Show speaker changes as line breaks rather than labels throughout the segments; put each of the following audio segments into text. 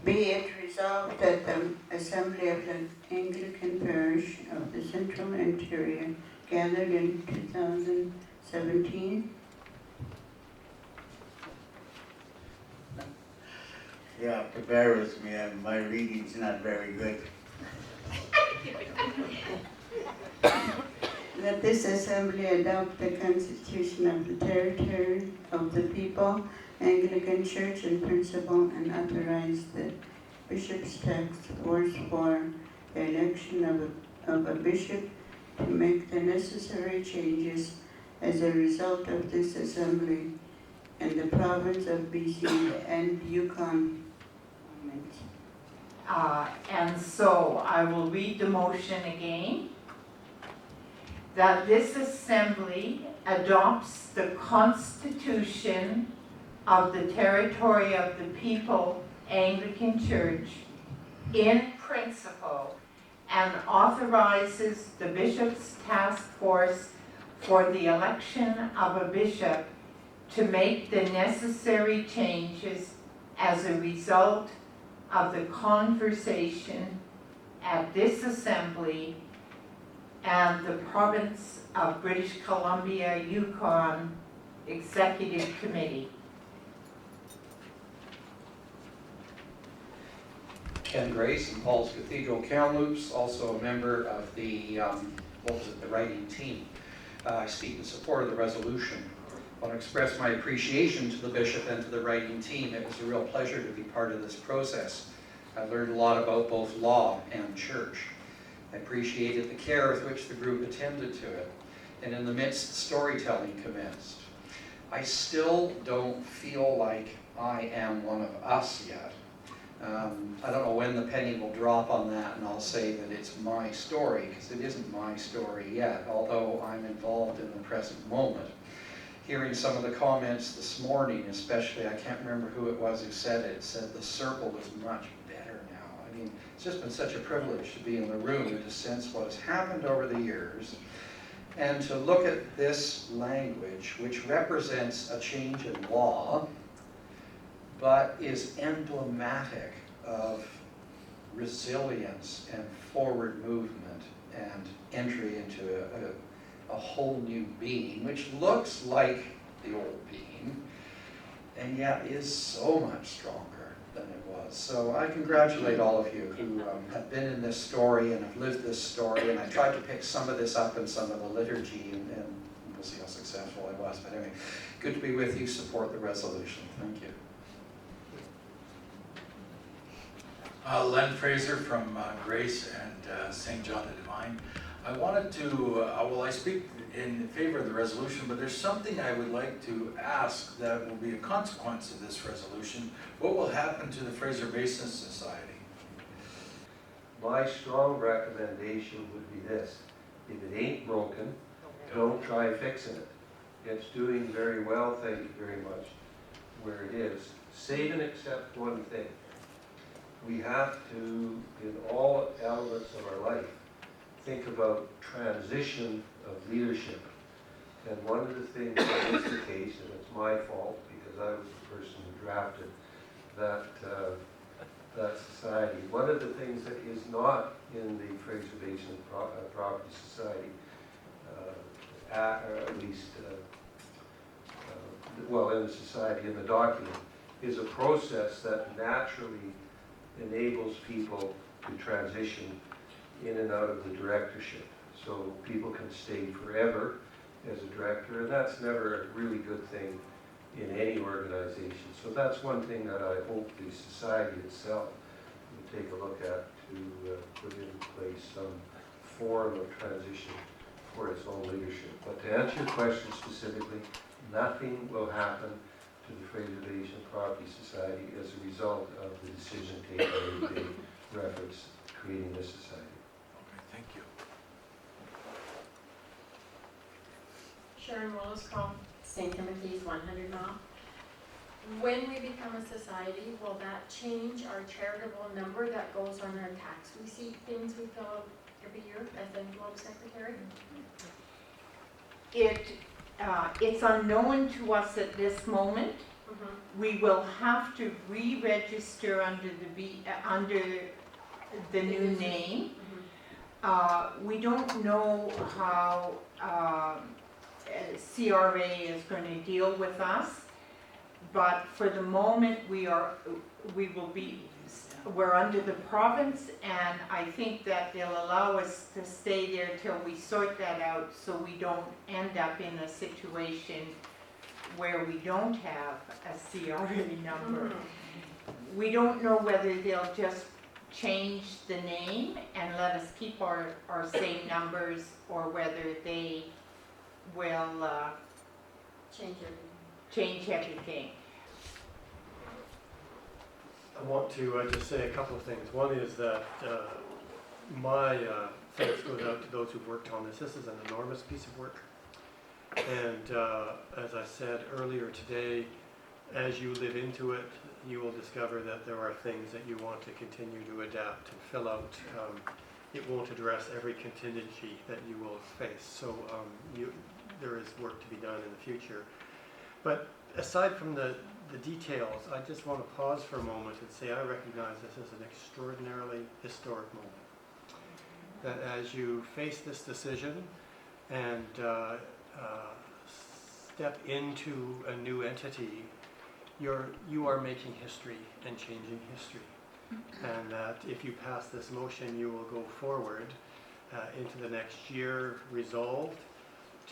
Be it resolved that the Assembly of the Anglican Parish of the Central Interior gathered in 2017.
You have to bear with me, my reading's not very good.
That this Assembly adopt the Constitution of the Territory of the People, Anglican Church in principle, and authorize the Bishop's task force for the election of a bishop to make the necessary changes as a result of this Assembly in the province of BC and Yukon.
And so I will read the motion again. That this Assembly adopts the Constitution of the Territory of the People, Anglican Church, in principle, and authorizes the Bishop's task force for the election of a bishop to make the necessary changes as a result of the conversation at this Assembly and the Province of British Columbia, Yukon Executive Committee.
Ken Grace in Paul's Cathedral Kamloops, also a member of the, the writing team. I speak in support of the resolution. I want to express my appreciation to the Bishop and to the writing team. It was a real pleasure to be part of this process. I learned a lot about both law and church. I appreciated the care with which the group attended to it, and in the midst, storytelling commenced. I still don't feel like I am one of us yet. I don't know when the penny will drop on that and I'll say that it's my story, because it isn't my story yet, although I'm involved in the present moment. Hearing some of the comments this morning, especially, I can't remember who it was who said it, said the circle is much better now. I mean, it's just been such a privilege to be in the room and to sense what has happened over the years, and to look at this language, which represents a change in law, but is emblematic of resilience and forward movement and entry into a whole new being, which looks like the old being, and yet is so much stronger than it was. So I congratulate all of you who have been in this story and have lived this story, and I tried to pick some of this up in some of the liturgy, and we'll see how successful I was. But anyway, good to be with you. Support the resolution. Thank you.
Len Fraser from Grace and St. John the Divine. I wanted to, I speak in favor of the resolution, but there's something I would like to ask that will be a consequence of this resolution. What will happen to the Fraser Basin Society?
My strong recommendation would be this: if it ain't broken, don't try fixing it. It's doing very well, thank you very much, where it is. Save and accept one thing. We have to, in all elements of our life, think about transition of leadership. And one of the things that is the case, and it's my fault because I was the person who drafted that society, one of the things that is not in the Fraser Basin Property Society, or at least, well, in the society, in the document, is a process that naturally enables people to transition in and out of the directorship. So people can stay forever as a director, and that's never a really good thing in any organization. So that's one thing that I hope the society itself will take a look at, to put in place some form of transition for its own leadership. But to answer your question specifically, nothing will happen to the Fraser Basin Property Society as a result of the decision taken when they reference creating this society.
Okay, thank you.
Sharon Williscroft, St. Timothy's 100 Mile. When we become a society, will that change our charitable number that goes on our tax receipt things we fill out every year as the envelope secretary?
It's unknown to us at this moment. we will have to re-register under the new name. We don't know how CRA is going to deal with us, but for the moment we're under the province, and I think that they'll allow us to stay there till we sort that out, so we don't end up in a situation where we don't have a CRA number. We don't know whether they'll just change the name and let us keep our same numbers, or whether they will change everything.
I want to just say a couple of things. One is that my thanks goes out to those who've worked on this. This is an enormous piece of work. And as I said earlier today, as you live into it, you will discover that there are things that you want to continue to adapt and fill out. It won't address every contingency that you will face. So there is work to be done in the future. But aside from the details, I just want to pause for a moment and say I recognize this as an extraordinarily historic moment. That as you face this decision and step into a new entity, you are making history and changing history. And that if you pass this motion, you will go forward into the next year resolved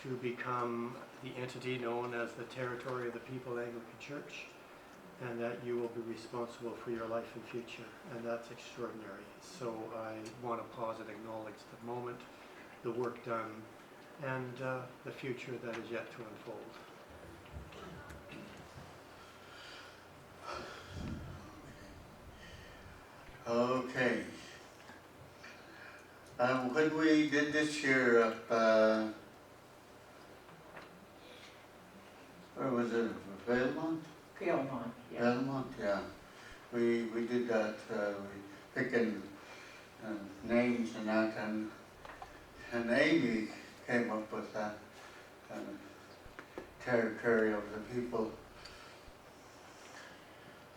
to become the entity known as the Territory of the People Anglican Church, and that you will be responsible for your life and future, and that's extraordinary. So I want to pause and acknowledge the moment, the work done, and the future that is yet to unfold.
Okay. When we did this year up, where was it, Valemont?
Valemont, yeah.
Valemont, yeah. We did that, we picking names and that, and Amy came up with that territory of the people.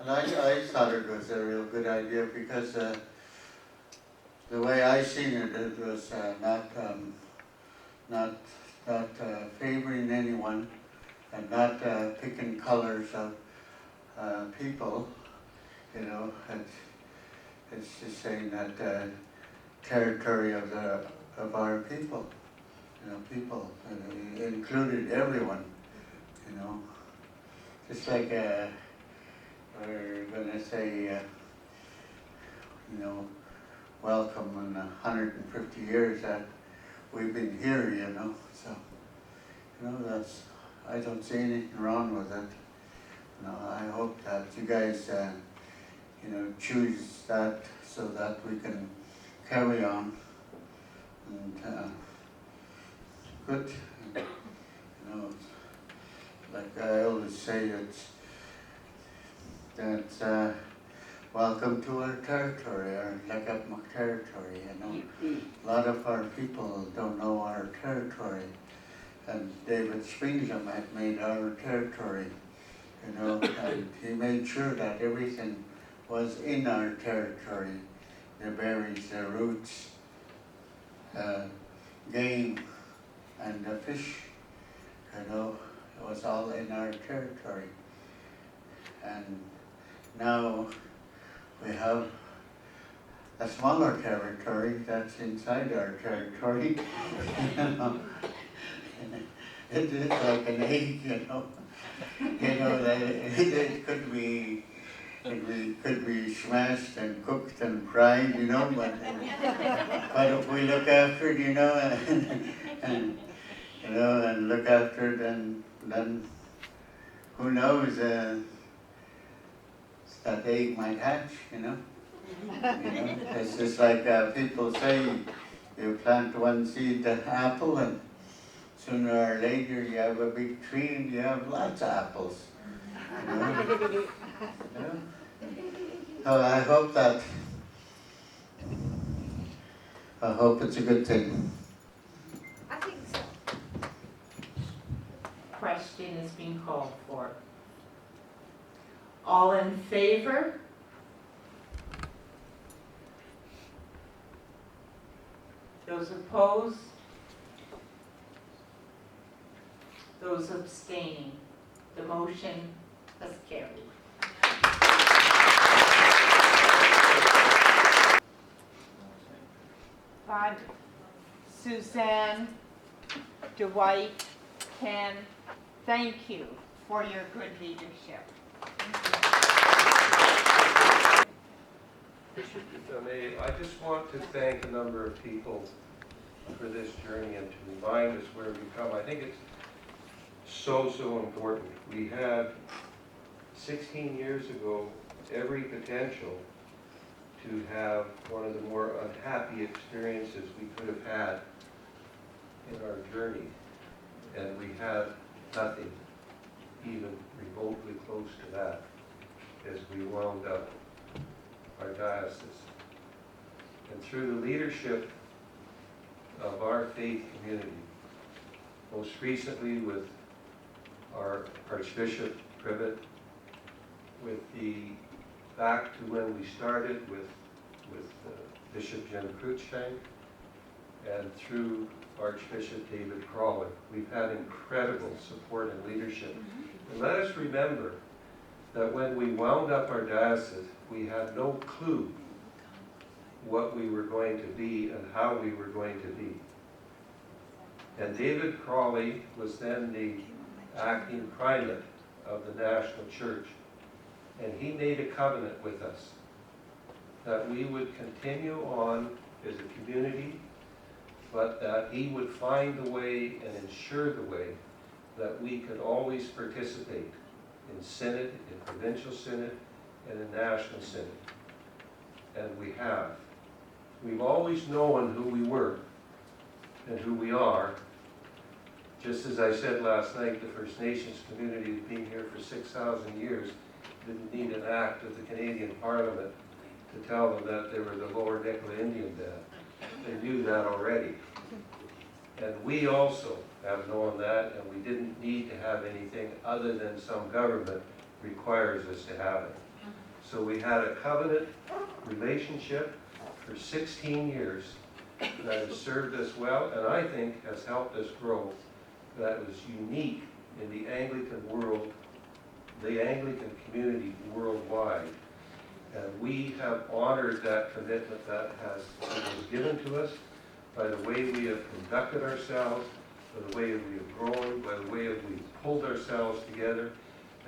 And I thought it was a real good idea because the way I seen it, it was not favoring anyone and not picking colors of people, you know. It's just saying that territory of our people, you know, people, and it included everyone, you know. Just like we're gonna say, you know, welcome in 150 years that we've been here, you know. So, you know, I don't see anything wrong with it. You know, I hope that you guys, you know, choose that so that we can carry on. And good, you know, like I always say, that's welcome to our territory, our Legapmuk territory, you know. A lot of our people don't know our territory, and David Spingham had made our territory, you know, and he made sure that everything was in our territory, the berries, the roots, game, and the fish, you know, it was all in our territory. And now we have a smaller territory that's inside our territory. You know, it is like an egg, you know. You know, it could be smashed and cooked and fried, you know, but if we look after it, you know, and you know, and look after it, and then who knows, that egg might hatch, you know. You know, it's just like people say, you plant one seed, the apple, and sooner or later you have a big tree and you have lots of apples. You know? You know? So I hope it's a good thing.
I think so.
Question is being called for. All in favor? Those opposed? Those abstaining? The motion has carried. Suzanne, Dwight, Ken, thank you for your good leadership.
Bishop, if I may, I just want to thank a number of people for this journey and to remind us where we've come. I think it's so important. We had 16 years ago every potential to have one of the more unhappy experiences we could have had in our journey, and we had nothing even remotely close to that as we wound up our diocese. And through the leadership of our faith community, most recently with our Archbishop Privett, with the back to when we started with Bishop Jim Cruikshank, and through Archbishop David Crawley, we've had incredible support and leadership. And let us remember that when we wound up our diocese, we had no clue what we were going to be and how we were going to be. And David Crawley was then the acting primate of the National Church. And he made a covenant with us that we would continue on as a community, but that he would find the way and ensure the way that we could always participate in synod, in provincial synod, and in national synod. And we have. We've always known who we were and who we are. Just as I said last night, the First Nations community has been here for 6,000 years. Didn't need an act of the Canadian Parliament to tell them that they were the Lower Nicola Indian Band. They knew that already. And we also have known that, and we didn't need to have anything other than some government requires us to have it. So we had a covenant relationship for 16 years that has served us well, and I think has helped us grow. That was unique in the Anglican world, the Anglican community worldwide. And we have honored that commitment that was given to us by the way we have conducted ourselves, by the way we have grown, by the way we've pulled ourselves together,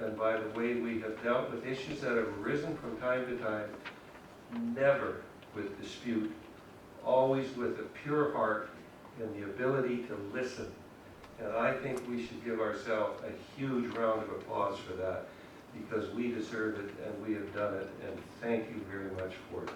and by the way we have dealt with issues that have arisen from time to time, never with dispute, always with a pure heart and the ability to listen. And I think we should give ourselves a huge round of applause for that, because we deserve it and we have done it, and thank you very much for it.